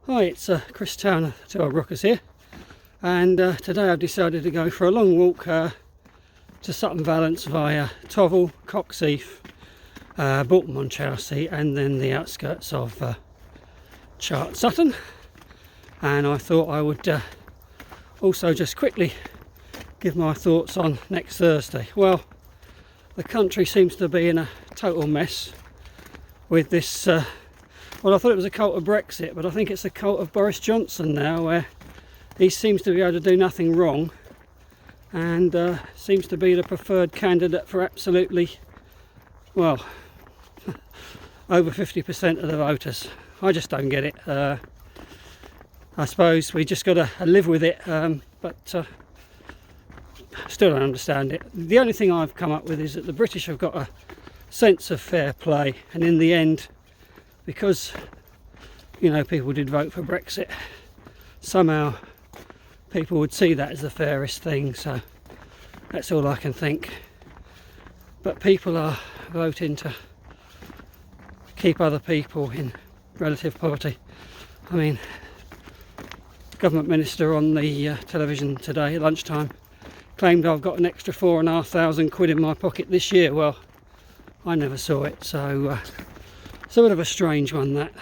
Hi, it's Chris Towner, Two Old Rockers here, and today I've decided to go for a long walk to Sutton Valence via Tovel, Coxheath, Bolton-on-Chelsea, and then the outskirts of Chart Sutton. And I thought I would also just quickly give my thoughts on next Thursday. Well, the country seems to be in a total mess with this well, I thought it was a cult of Brexit, but I think it's a cult of Boris Johnson now, where he seems to be able to do nothing wrong and seems to be the preferred candidate for absolutely, well, over 50% of the voters. I just don't get it. I suppose we just got to live with it, but still don't understand it. The only thing I've come up with is that the British have got a sense of fair play, and in the end, because people did vote for Brexit, somehow people would see that as the fairest thing. So that's all I can think. But people are voting to keep other people in relative poverty. I mean, the government minister on the television today at lunchtime claimed I've got an extra £4,500 in my pocket this year. Well, I never saw it, so it's a bit of a strange one, that.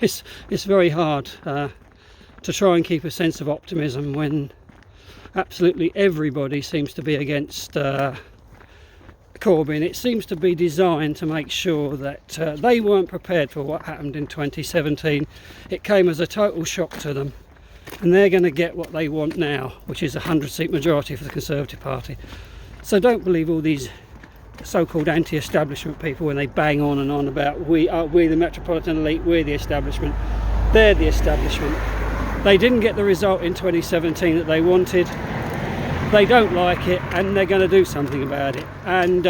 It's very hard to try and keep a sense of optimism when absolutely everybody seems to be against Corbyn. It seems to be designed to make sure that they weren't prepared for what happened in 2017. It came as a total shock to them, and they're going to get what they want now, which is a 100-seat majority for the Conservative Party. So don't believe all these so-called anti-establishment people when they bang on and on about we the metropolitan elite, we're the establishment. They're the establishment. They didn't get the result in 2017 that they wanted. They don't like it, and they're going to do something about it. And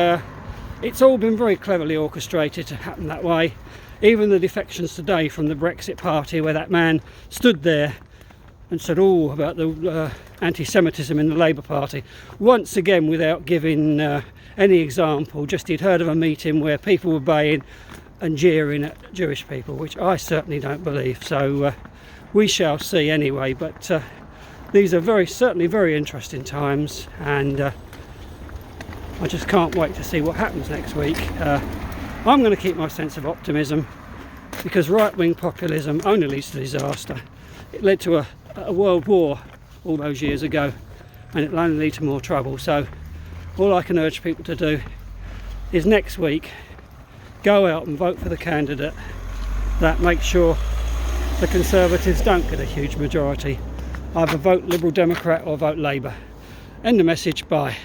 it's all been very cleverly orchestrated to happen that way. Even the defections today from the Brexit Party, where that man stood there and said all about the anti-Semitism in the Labour Party, once again without giving any example. Just he'd heard of a meeting where people were baying and jeering at Jewish people, which I certainly don't believe. So we shall see anyway. But these are certainly very interesting times, and I just can't wait to see what happens next week. I'm going to keep my sense of optimism, because right-wing populism only leads to disaster. It led to a world war all those years ago, and it'll only lead to more trouble. So all I can urge people to do is next week go out and vote for the candidate that makes sure the Conservatives don't get a huge majority. Either vote Liberal Democrat or vote Labour. End of message. Bye.